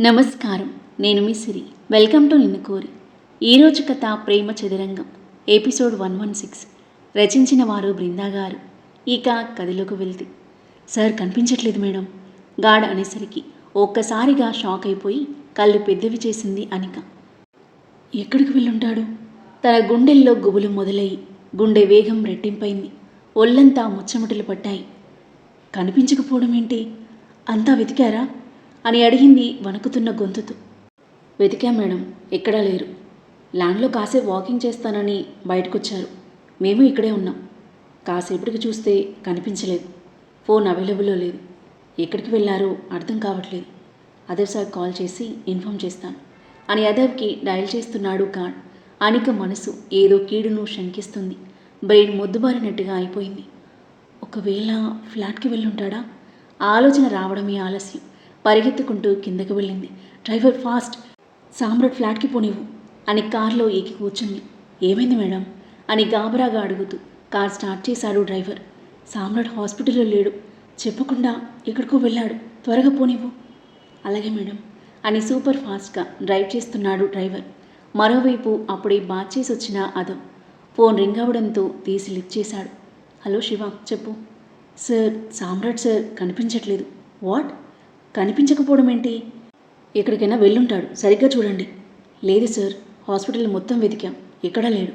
నమస్కారం. నేను మీ సిరి. Welcome to నిన్ను కోరి. ఈరోజు కథ ప్రేమ చదురంగం ఎపిసోడ్ 116. రచించిన వారు బృందా గారు. ఇక కథలోకి వెళ్తే, సార్ కనిపించట్లేదు మేడం గాడ్ అనేసరికి ఒక్కసారిగా షాక్ అయిపోయి కళ్ళు పెద్దవి చేసింది అనిక. ఎక్కడికి వెళ్ళుంటాడు? తన గుండెల్లో గుబులు మొదలయ్యి గుండె వేగం రెట్టింపైంది. ఒళ్ళంతా ముచ్చమటలు పట్టాయి. కనిపించకపోవడం ఏంటి? అంతా వెతికారా అని అడిగింది వణుకుతున్న గొంతుతో. వెతికాం మేడం, ఎక్కడా లేరు. ల్యాండ్లో కాసేపు వాకింగ్ చేస్తానని బయటకొచ్చారు. మేము ఇక్కడే ఉన్నాం. కాసేపటికి చూస్తే కనిపించలేదు. ఫోన్ అవైలబుల్లో లేదు. ఎక్కడికి వెళ్ళారో అర్థం కావట్లేదు. అదర్ సార్ కాల్ చేసి ఇన్ఫామ్ చేస్తాను అని అదర్కి డయల్ చేస్తున్నాడు గాడ్. అనిక మనసు ఏదో కీడును శంకిస్తుంది. బ్రెయిన్ మొద్దుబారినట్టుగా అయిపోయింది. ఒకవేళ ఫ్లాట్కి వెళ్ళుంటాడా? ఆలోచన రావడమే ఆలస్యం. పరిగెత్తుకుంటూ కిందకి వెళ్ళింది. డ్రైవర్ ఫాస్ట్, సామ్రాట్ ఫ్లాట్కి పోనివ్వు అని కార్లో ఎక్కి కూర్చుంది. ఏమైంది మేడం అని గాబరాగా అడుగుతూ కార్ స్టార్ట్ చేశాడు డ్రైవర్. సామ్రాట్ హాస్పిటల్లో లేడు, చెప్పకుండా ఎక్కడికో వెళ్ళాడు, త్వరగా పోనివ్వు. అలాగే మేడం అని సూపర్ ఫాస్ట్గా డ్రైవ్ చేస్తున్నాడు డ్రైవర్. మరోవైపు అప్పుడే బాత్ చేసి వచ్చిన అదవ్ ఫోన్ రింగ్ అవ్వడంతో తీసి లిఫ్ట్ చేశాడు. హలో శివ, చెప్పు. సార్, సామ్రాట్ సార్ కనిపించట్లేదు. వాట్? కనిపించకపోవడం ఏంటి? ఎక్కడికైనా వెళ్ళుంటాడు, సరిగ్గా చూడండి. లేదు సార్, హాస్పిటల్ మొత్తం వెతికాం, ఎక్కడా లేడు.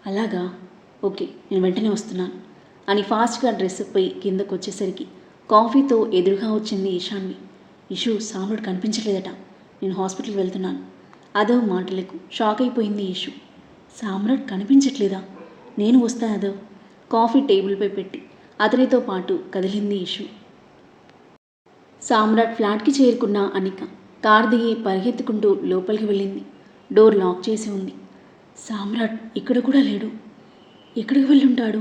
అలాగా, ఓకే, నేను వెంటనే వస్తున్నాను అని ఫాస్ట్గా డ్రెస్అప్ అయి కిందకు వచ్చేసరికి కాఫీతో ఎదురుగా వచ్చింది ఇషాన్వి. ఇషు, సామ్రాట్ కనిపించలేదట, నేను హాస్పిటల్కి వెళ్తున్నాను. అదవ్ మాటలకు షాక్ అయిపోయింది ఇషు. సామ్రాట్ కనిపించట్లేదా? నేను వస్తా అదవ్. కాఫీ టేబుల్పై పెట్టి అతనితో పాటు కదిలింది ఇషు. సామ్రాట్ ఫ్లాట్కి చేరుకున్న అనిక కార్ దిగి పరిగెత్తుకుంటూ లోపలికి వెళ్ళింది. డోర్ లాక్ చేసి ఉంది. సామ్రాట్ ఇక్కడ కూడా లేడు. ఎక్కడికి వెళ్ళుంటాడు?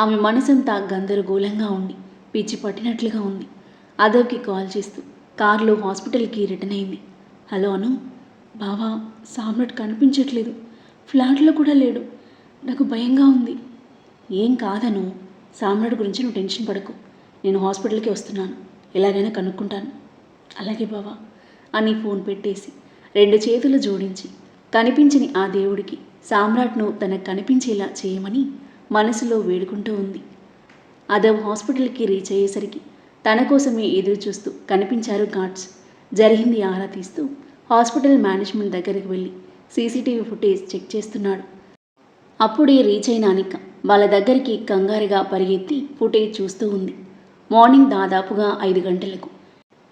ఆమె మనసంతా గందరగోళంగా ఉండి పిచ్చి పట్టినట్లుగా ఉంది. అదవ్కి కాల్ చేస్తూ కారులో హాస్పిటల్కి రిటర్న్ అయింది. హలో అను. బావా, సామ్రాట్ కనిపించట్లేదు, ఫ్లాట్లో కూడా లేడు, నాకు భయంగా ఉంది. ఏం కాదను, సామ్రాట్ గురించి నువ్వు టెన్షన్ పడకు, నేను హాస్పిటల్కి వస్తున్నాను, ఎలాగైనా కనుక్కుంటాను. అలాగే బావా అని ఫోన్ పెట్టేసి రెండు చేతులు జోడించి కనిపించని ఆ దేవుడికి సామ్రాట్ను తనకు కనిపించేలా చేయమని మనసులో వేడుకుంటూ ఉంది. అదవ్ హాస్పిటల్కి రీచ్ అయ్యేసరికి తన కోసమే ఎదురు చూస్తూ కనిపించారు గార్డ్స్. జరిగింది ఆరా తీస్తూ హాస్పిటల్ మేనేజ్మెంట్ దగ్గరికి వెళ్ళి సీసీటీవీ ఫుటేజ్ చెక్ చేస్తున్నాడు. అప్పుడే రీచ్ అయిన అనిక వాళ్ళ దగ్గరికి కంగారుగా పరిగెత్తి ఫుటేజ్ చూస్తూ ఉంది. మార్నింగ్ దాదాపుగా 5 గంటలకు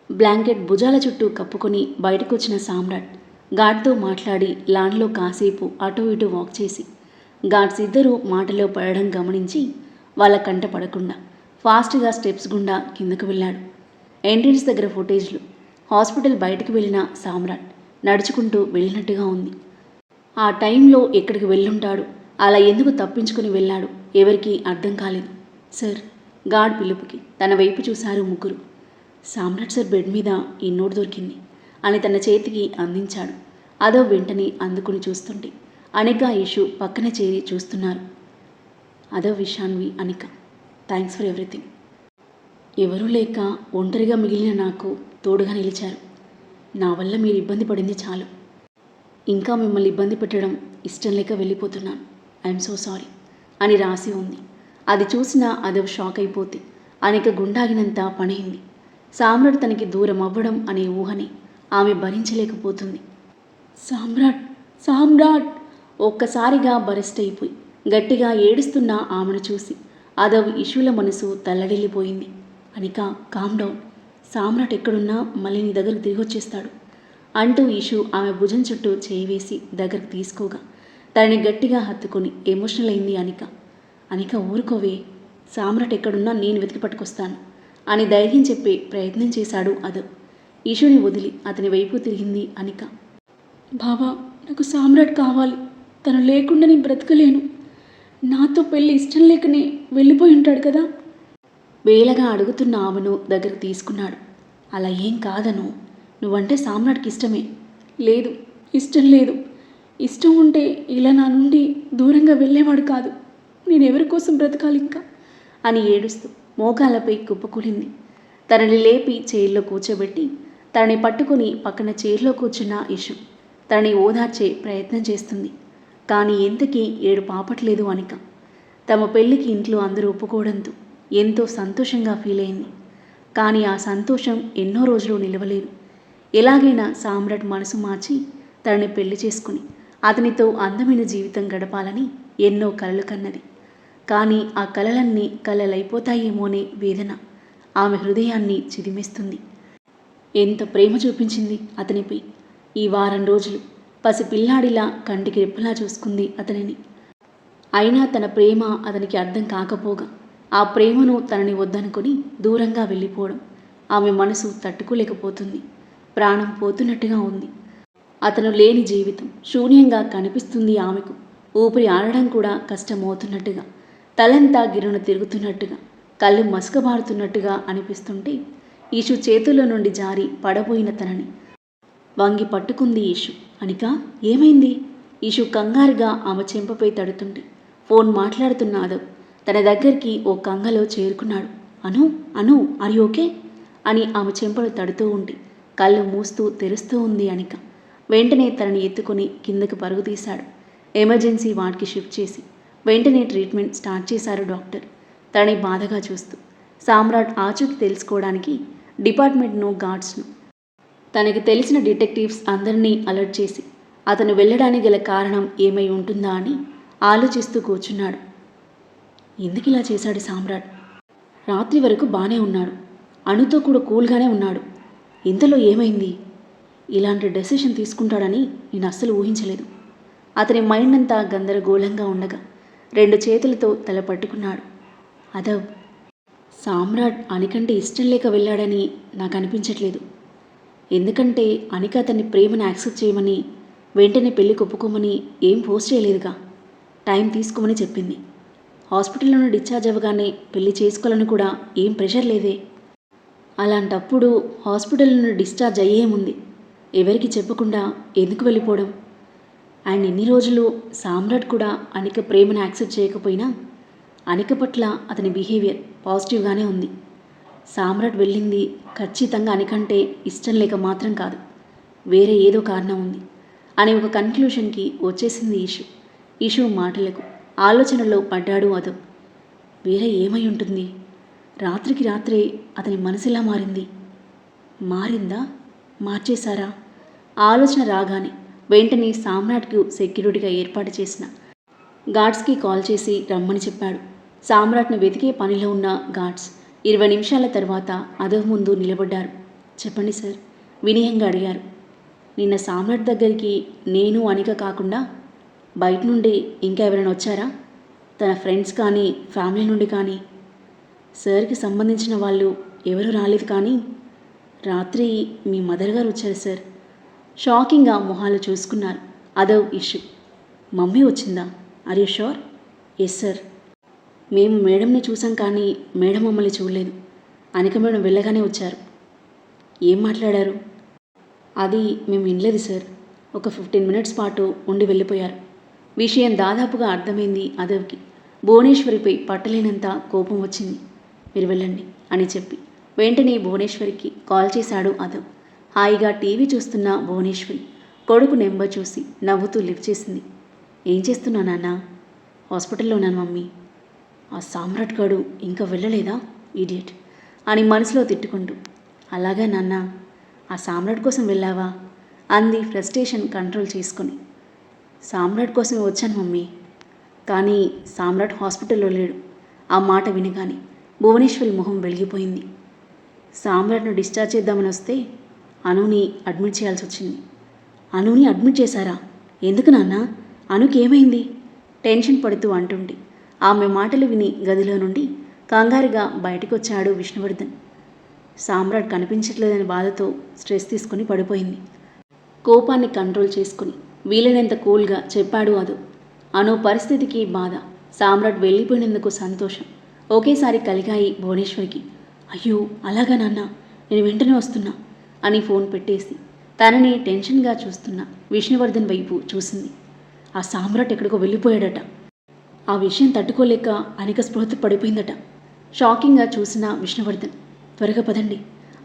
బ్లాంకెట్ భుజాల చుట్టూ కప్పుకొని బయటకు వచ్చిన సామ్రాట్ గాడ్తో మాట్లాడి లాన్లో కాసేపు అటు ఇటు వాక్ చేసి గాడ్స్ ఇద్దరూ మాటలో పడడం గమనించి వాళ్ళ కంట పడకుండా ఫాస్ట్గా స్టెప్స్ గుండా కిందకు వెళ్ళాడు. ఎంట్రన్స్ దగ్గర ఫుటేజ్లు హాస్పిటల్ బయటకు వెళ్ళిన సామ్రాట్ నడుచుకుంటూ వెళ్ళినట్టుగా ఉంది. ఆ టైంలో ఎక్కడికి వెళ్ళుంటాడు, అలా ఎందుకు తప్పించుకుని వెళ్ళాడు ఎవరికీ అర్థం కాలేదు. సార్, గాడ్ పిలుపుకి తన వైపు చూశారు ముగ్గురు. సామ్రాట్ సార్ బెడ్ మీద ఈ నోట్ దొరికింది అని తన చేతికి అందించాడు. అదో వెంటనే అందుకుని చూస్తుంటే అనిక ఇషు పక్కన చేరి చూస్తున్నారు. అదో విషాన్వి అనిక, థ్యాంక్స్ ఫర్ ఎవ్రీథింగ్. ఎవరూ లేక ఒంటరిగా మిగిలిన నాకు తోడుగా నిలిచారు. నా వల్ల మీరు ఇబ్బంది పడింది చాలు. ఇంకా మిమ్మల్ని ఇబ్బంది పెట్టడం ఇష్టం లేక వెళ్ళిపోతున్నాను. ఐఎమ్ సో సారీ అని రాసి ఉంది. అది చూసిన అదవ్ షాక్ అయిపోతే అనిక గుండాగినంత పనైంది. సామ్రాట్ తనకి దూరం అవ్వడం అనే ఊహని ఆమె భరించలేకపోతుంది. సామ్రాట్, సామ్రాట్ ఒక్కసారిగా బరెస్ట్ అయిపోయి గట్టిగా ఏడుస్తున్న ఆమెను చూసి అదవ్ ఇషుల మనసు తల్లడిల్లిపోయింది. అనిక, కామ్ డౌన్, సామ్రాట్ ఎక్కడున్నా మళ్ళీ నీ దగ్గరకు తిరిగి వచ్చేస్తాడు అంటూ ఇషు ఆమె భుజం చుట్టూ చేయి వేసి దగ్గరకు తీసుకోగా తనని గట్టిగా హత్తుకొని ఎమోషనల్ అయింది అనిక. అనిక, ఊరుకోవే, సామ్రాట్ ఎక్కడున్నా నేను వెతికి పట్టుకొస్తాను అని ధైర్యం చెప్పే ప్రయత్నం చేశాడు అదవ్. ఈషుని వదిలి అతని వైపు తిరిగింది అనిక. బావా, నాకు సామ్రాట్ కావాలి, తను లేకుండా నేను బ్రతకలేను. నాతో పెళ్ళి ఇష్టం లేకనే వెళ్ళిపోయి ఉంటాడు కదా. వేలగా అడుగుతున్న ఆమెను దగ్గరకు తీసుకున్నాడు. అలా ఏం కాదను, నువ్వంటే సామ్రాట్కి ఇష్టమే. లేదు, ఇష్టం లేదు. ఇష్టం ఉంటే ఇలా నా నుండి దూరంగా వెళ్ళేవాడు కాదు. నేనెవరి కోసం బ్రతకాలి ఇంకా అని ఏడుస్తూ మోకాలపై కుప్పకూలింది. తనని లేపి చైర్లో కూర్చోబెట్టి తనని పట్టుకుని పక్కన చైర్లో కూర్చున్న ఇషు తనని ఓదార్చే ప్రయత్నం చేస్తుంది. కానీ ఎంతకీ ఏడు పాపట్లేదు అనిక. తమ పెళ్లికి ఇంట్లో అందరూ ఒప్పుకోవడంతో ఎంతో సంతోషంగా ఫీల్ అయింది. కానీ ఆ సంతోషం ఎన్నో రోజులు నిలవలేదు. ఎలాగైనా సామ్రాట్ మనసు మార్చి తనని పెళ్లి చేసుకుని అతనితో అందమైన జీవితం గడపాలని ఎన్నో కలలు కన్నది. కానీ ఆ కలలన్నీ కలలైపోతాయేమోనే వేదన ఆమె హృదయాన్ని చిదిమేస్తుంది. ఎంత ప్రేమ చూపించింది అతనిపై. ఈ వారం రోజులు పసిపిల్లాడిలా కంటికి రెప్పలా చూసుకుంది అతనిని. అయినా తన ప్రేమ అతనికి అర్థం కాకపోగా ఆ ప్రేమను తనని వద్దనుకొని దూరంగా వెళ్ళిపోవడం ఆమె మనసు తట్టుకోలేకపోతుంది. ప్రాణం పోతున్నట్టుగా ఉంది. అతను లేని జీవితం శూన్యంగా కనిపిస్తుంది ఆమెకు. ఊపిరి ఆడడం కూడా కష్టమవుతున్నట్టుగా, తలంతా గిరున తిరుగుతున్నట్టుగా, కళ్ళు మసకబారుతున్నట్టుగా అనిపిస్తుంటే ఈషు చేతుల్లో నుండి జారి పడబోయిన తనని వంగి పట్టుకుంది ఈషు. అనిక, ఏమైంది? ఈషు కంగారుగా ఆమె చెంపపై తడుతుంటే ఫోన్ మాట్లాడుతున్న ఆదవ్ తన దగ్గరికి ఓ కంగలో చేరుకున్నాడు. అను అను ఆర్ యు ఓకే అని ఆమె చెంపలు తడుతూ ఉంటే కళ్ళు మూస్తూ తెరుస్తూ ఉంది అనిక. వెంటనే తనని ఎత్తుకొని కిందకి పరుగు తీశాడు. ఎమర్జెన్సీ వార్డ్కి షిఫ్ట్ చేసి వెంటనే ట్రీట్మెంట్ స్టార్ట్ చేశారు డాక్టర్. తనని బాధగా చూస్తూ సామ్రాట్ ఆచూకీ తెలుసుకోవడానికి డిపార్ట్మెంట్ను, గార్డ్స్ను, తనకి తెలిసిన డిటెక్టివ్స్ అందరినీ అలర్ట్ చేసి అతను వెళ్ళడానికి గల కారణం ఏమై ఉంటుందా అని ఆలోచిస్తూ కూర్చున్నాడు. ఎందుకు ఇలా చేశాడు సామ్రాట్? రాత్రి వరకు బాగానే ఉన్నాడు, అణుతో కూడా కూల్గానే ఉన్నాడు. ఇంతలో ఏమైంది? ఇలాంటి డెసిషన్ తీసుకుంటాడని నేను అస్సలు ఊహించలేదు. అతని మైండ్ అంతా గందరగోళంగా ఉండగా 2 చేతులతో తల పట్టుకున్నాడు. అదవ్, సామ్రాట్ అనికంటే ఇష్టం లేక వెళ్ళాడని నాకు అనిపించట్లేదు. ఎందుకంటే అనిక అతని ప్రేమను యాక్సెప్ట్ చేయమని, వెంటనే పెళ్లికి ఒప్పుకోమని ఏం ఫోర్స్ చేయలేదుగా. టైం తీసుకోమని చెప్పింది. హాస్పిటల్లో నుండి డిశ్చార్జ్ అవ్వగానే పెళ్లి చేసుకోవాలని కూడా ఏం ప్రెషర్ లేదే. అలాంటప్పుడు హాస్పిటల్ నుండి డిశ్చార్జ్ అయ్యే ముందు ఎవరికి చెప్పకుండా ఎందుకు వెళ్ళిపోవడం? అండ్ ఇన్ని రోజులు సామ్రాట్ కూడా అనిక ప్రేమను యాక్సెప్ట్ చేయకపోయినా అనిక పట్ల అతని బిహేవియర్ పాజిటివ్గానే ఉంది. సామ్రాట్ వెళ్ళింది ఖచ్చితంగా అనికంటే ఇష్టం లేక మాత్రం కాదు, వేరే ఏదో కారణం ఉంది అని ఒక కన్క్లూషన్కి వచ్చేసింది ఈషు. ఈషు మాటలకు ఆలోచనలో పడ్డాడు అదవ్. వేరే ఏమై ఉంటుంది? రాత్రికి రాత్రే అతని మనసులా మారింది. మారిందా? మార్చేశారా? ఆలోచన రాగానే వెంటనే సామ్రాట్కు సెక్యూరిటీగా ఏర్పాటు చేసిన గార్డ్స్కి కాల్ చేసి రమ్మని చెప్పాడు. సామ్రాట్ను వెతికే పనిలో ఉన్న గార్డ్స్ 20 నిమిషాల తర్వాత అదవ్ ముందు నిలబడ్డారు. చెప్పండి సార్, వినయంగా అడిగారు. నిన్న సామ్రాట్ దగ్గరికి నేను అనిక కాకుండా బయట నుండి ఇంకా ఎవరైనా వచ్చారా? తన ఫ్రెండ్స్ కానీ ఫ్యామిలీ నుండి కానీ? సార్కి సంబంధించిన వాళ్ళు ఎవరు రాలేదు, కానీ రాత్రి మీ మదర్ గారు వచ్చారు సార్. షాకింగ్గా మొహాలు చూసుకున్నారు అదవ్, ఇషు. మమ్మీ వచ్చిందా? Are you sure? Yes sir. మేము మేడంని చూసాం కానీ మేడం మమ్మల్ని చూడలేదు. అనిక మేడం వెళ్ళగానే వచ్చారు. ఏం మాట్లాడారు? అది మేము వినలేదు సార్. ఒక 15 మినిట్స్ పాటు ఉండి వెళ్ళిపోయారు. విషయం దాదాపుగా అర్థమైంది అదవ్కి. భువనేశ్వరిపై పట్టలేనంత కోపం వచ్చింది. మీరు వెళ్ళండి అని చెప్పి వెంటనే భువనేశ్వరికి కాల్ చేశాడు అదవ్. హాయిగా టీవీ చూస్తున్న భువనేశ్వరి కొడుకు నెంబర్ చూసి నవ్వుతూ లిఫ్ట్ చేసింది. ఏం చేస్తున్నా నాన్న? హాస్పిటల్లో ఉన్నాను మమ్మీ. ఆ సామ్రాట్ గాడు ఇంకా వెళ్ళలేదా ఈడియట్ అని మనసులో తిట్టుకుంటూ. అలాగా నాన్న, ఆ సామ్రాట్ కోసం వెళ్ళావా అంది ఫ్రస్ట్రేషన్ కంట్రోల్ చేసుకొని. సామ్రాట్ కోసమే వచ్చాను మమ్మీ, కానీ సామ్రాట్ హాస్పిటల్లో లేడు. ఆ మాట వినగానే భువనేశ్వరి మొహం వెలిగిపోయింది. సామ్రాట్ను డిశ్చార్జ్ చేద్దామని వస్తే అనుని అడ్మిట్ చేయాల్సి వచ్చింది. అనుని అడ్మిట్ చేశారా? ఎందుకు నాన్న? అనుకి ఏమైంది? టెన్షన్ పడుతూ అంటుంటే ఆమె మాటలు విని గదిలో నుండి కంగారుగా బయటకు వచ్చాడు విష్ణువర్ధన్. సామ్రాట్ కనిపించట్లేదని బాధతో స్ట్రెస్ తీసుకుని పడిపోయింది. కోపాన్ని కంట్రోల్ చేసుకుని వీలైనంత కూల్గా చెప్పాడు అదు. అను పరిస్థితికి బాధ, సామ్రాట్ వెళ్ళిపోయినందుకు సంతోషం ఒకేసారి కలిగాయి భువనేశ్వరికి. అయ్యో అలాగా నాన్న, నేను వెంటనే వస్తున్నా అని ఫోన్ పెట్టేసి తనని టెన్షన్గా చూస్తున్న విష్ణువర్ధన్ వైపు చూసింది. ఆ సామ్రాట్ ఎక్కడికో వెళ్ళిపోయాడట. ఆ విషయం తట్టుకోలేక అనిక స్పృహత పడిపోయిందట. షాకింగ్గా చూసిన విష్ణువర్ధన్, త్వరగా పదండి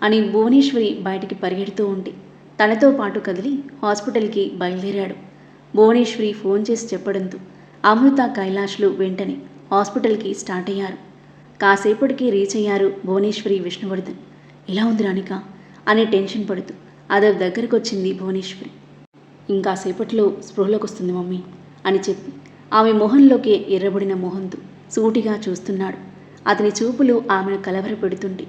అని భువనేశ్వరి బయటికి పరిగెడుతూ ఉంటే తనతో పాటు కదిలి హాస్పిటల్కి బయలుదేరాడు. భువనేశ్వరి ఫోన్ చేసి చెప్పడంతో అమృత కైలాష్లు వెంటనే హాస్పిటల్కి స్టార్ట్ అయ్యారు. కాసేపటికి రీచ్ అయ్యారు భువనేశ్వరి విష్ణువర్ధన్. ఎలా ఉంది రానిక అని టెన్షన్ పడుతూ అదవ్ దగ్గరకు వచ్చింది భువనేశ్వరి. ఇంకాసేపట్లో స్పృహలోకి వస్తుంది మమ్మీ అని చెప్పి ఆమె మొహంలోకి ఎర్రబడిన మొహంతో సూటిగా చూస్తున్నాడు. అతని చూపులు ఆమెను కలవరపెడుతుంటే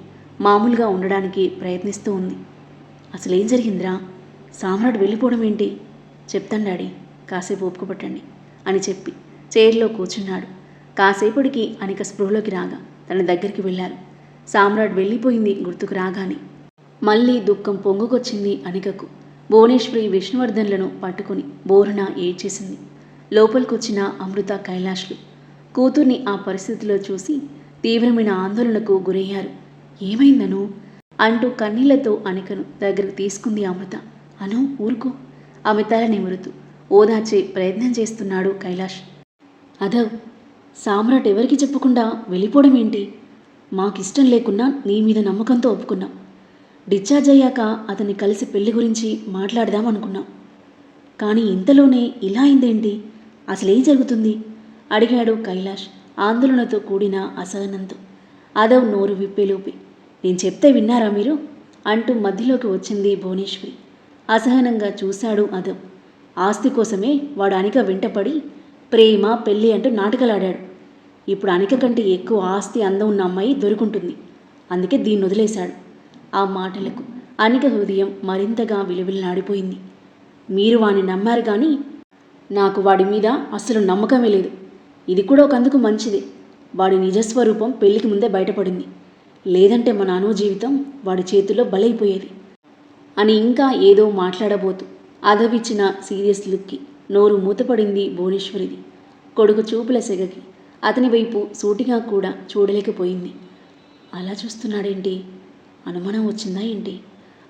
మామూలుగా ఉండడానికి ప్రయత్నిస్తూ ఉంది. అసలేం జరిగిందిరా? సామ్రాట్ వెళ్ళిపోవడం ఏంటి? చెప్తాను డాడీ, కాసేపు ఓపిక పట్టండి అని చెప్పి చైర్లో కూర్చున్నాడు. కాసేపటికి అనిక స్పృహలోకి రాగా తన దగ్గరికి వెళ్ళారు. సామ్రాట్ వెళ్ళిపోయింది గుర్తుకు రాగానే మళ్ళీ దుఃఖం పొంగుకొచ్చింది అనికకు. భువనేశ్వరి విష్ణువర్ధన్లను పట్టుకుని బోరున ఏడ్చేసింది. లోపలికొచ్చిన అమృత కైలాష్లు కూతుర్ని ఆ పరిస్థితిలో చూసి తీవ్రమైన ఆందోళనకు గురయ్యారు. ఏమైందను అంటూ కన్నీళ్లతో అనికను దగ్గరకు తీసుకుంది అమృత. అను ఊరుకో, ఆమె తల నిమురుతూ ఓదార్చే ప్రయత్నం చేస్తున్నాడు కైలాష్. అదవ్, సామ్రాట్ ఎవరికి చెప్పకుండా వెళ్ళిపోవడం ఏంటి? మాకిష్టం లేకున్నా నీ మీద నమ్మకంతో ఒప్పుకున్నాం. డిశ్చార్జ్ అయ్యాక అతన్ని కలిసి పెళ్లి గురించి మాట్లాడదాం అనుకున్నాం. కానీ ఇంతలోనే ఇలా అయిందేంటి? అసలేం జరుగుతుంది? అడిగాడు కైలాష్ ఆందోళనతో కూడిన అసహనంతో. అదవ్ నోరు విప్పేలోపే నేను చెప్తే విన్నారా మీరు అంటూ మధ్యలోకి వచ్చింది భువనేశ్వరి. అసహనంగా చూశాడు అదవ్. ఆస్తి కోసమే వాడు అనిక వెంటపడి ప్రేమ పెళ్ళి అంటూ నాటకాలాడాడు. ఇప్పుడు అనిక కంటే ఎక్కువ ఆస్తి అందం ఉన్న అమ్మాయి దొరుకుంటుంది, అందుకే దీన్ని వదిలేశాడు. ఆ మాటలకు అనిక హృదయం మరింతగా విలువిల్లాడిపోయింది. మీరు వాణ్ణి నమ్మారు కానీ నాకు వాడి మీద అస్సలు నమ్మకమే లేదు. ఇది కూడా ఒకందుకు మంచిది, వాడి నిజస్వరూపం పెళ్లికి ముందే బయటపడింది. లేదంటే మన అను జీవితం వాడి చేతుల్లో బలైపోయేది అని ఇంకా ఏదో మాట్లాడబోతూ అదవిచ్చిన సీరియస్ లుక్కి నోరు మూతపడింది భువనేశ్వరిది. కొడుకు చూపుల సెగకి అతని వైపు సూటిగా కూడా చూడలేకపోయింది. అలా చూస్తున్నాడేంటి? అనుమానం వచ్చిందా ఏంటి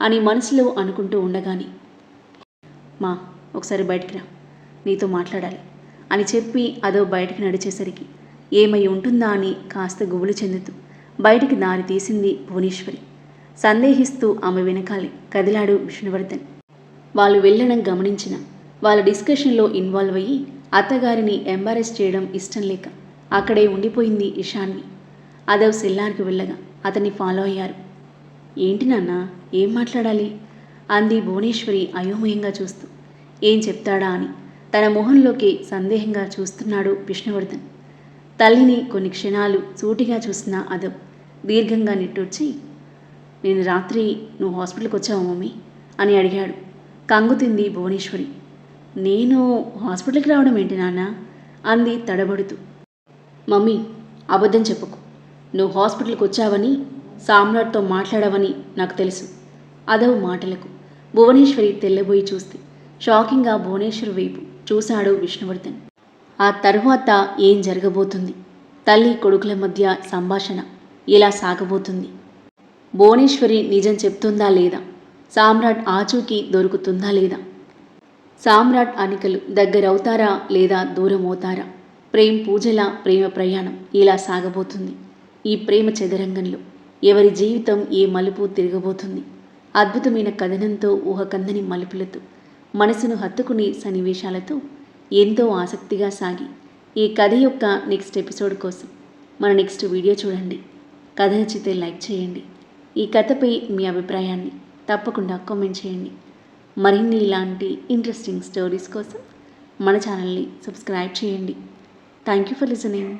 అని మనసులో అనుకుంటూ ఉండగానే మా ఒకసారి బయటికి రా, నీతో మాట్లాడాలి అని చెప్పి అదో బయటికి నడిచేసరికి ఏమై ఉంటుందా అని కాస్త గుబులు చెందుతూ బయటికి దారి తీసింది భువనేశ్వరి. సందేహిస్తూ ఆమె వెనకాలే కదిలాడు విష్ణువర్ధన్. వాళ్ళు వెళ్ళడం గమనించిన వాళ్ళ డిస్కషన్లో ఇన్వాల్వ్ అయ్యి అత్తగారిని ఎంబారెస్ చేయడం ఇష్టం లేక అక్కడే ఉండిపోయింది ఇషాన్వి. అదవ్ సెల్లార్కి వెళ్ళగా అతన్ని ఫాలో అయ్యారు. ఏంటి నాన్న, ఏం మాట్లాడాలి అంది భువనేశ్వరి అయోమయంగా చూస్తూ. ఏం చెప్తాడా అని తన మొహంలోకి సందేహంగా చూస్తున్నాడు విష్ణువర్ధన్. తల్లిని కొన్ని క్షణాలు సూటిగా చూసిన అదవ్ దీర్ఘంగా నిట్టూర్చి, నేను రాత్రి నువ్వు హాస్పిటల్కి వచ్చావా మమ్మీ అని అడిగాడు. కంగుతింది భువనేశ్వరి. నేను హాస్పిటల్కి రావడం ఏంటి నాన్న అంది తడబడుతూ. మమ్మీ, అబద్ధం చెప్పకు. నువ్వు హాస్పిటల్కి వచ్చావని సామ్రాట్తో మాట్లాడావని నాకు తెలుసు. అదవ్ మాటలకు భువనేశ్వరి తెల్లబోయి చూస్తే షాకింగ్గా భువనేశ్వరి వైపు చూశాడు విష్ణువర్ధన్. ఆ తరువాత ఏం జరగబోతుంది? తల్లి కొడుకుల మధ్య సంభాషణ ఎలా సాగబోతుంది? భువనేశ్వరి నిజం చెప్తుందా లేదా? సామ్రాట్ ఆచూకీ దొరుకుతుందా లేదా? సామ్రాట్ అనికలు దగ్గరవుతారా లేదా దూరమవుతారా? ప్రేమ పూజల ప్రేమ ప్రయాణం ఇలా సాగబోతుంది. ఈ ప్రేమ చదరంగంలో ఎవరి జీవితం ఏ మలుపు తిరగబోతుంది? అద్భుతమైన కథనంతో ఊహకందని మలుపులతో మనసును హత్తుకునే సన్నివేశాలతో ఎంతో ఆసక్తిగా సాగి ఈ కథ యొక్క నెక్స్ట్ ఎపిసోడ్ కోసం మన నెక్స్ట్ వీడియో చూడండి. కథ నచ్చితే లైక్ చేయండి. ఈ కథపై మీ అభిప్రాయాన్ని తప్పకుండా కామెంట్ చేయండి. మరిన్ని ఇలాంటి ఇంట్రెస్టింగ్ స్టోరీస్ కోసం మన ఛానల్ని సబ్స్క్రైబ్ చేయండి. Thank you for listening.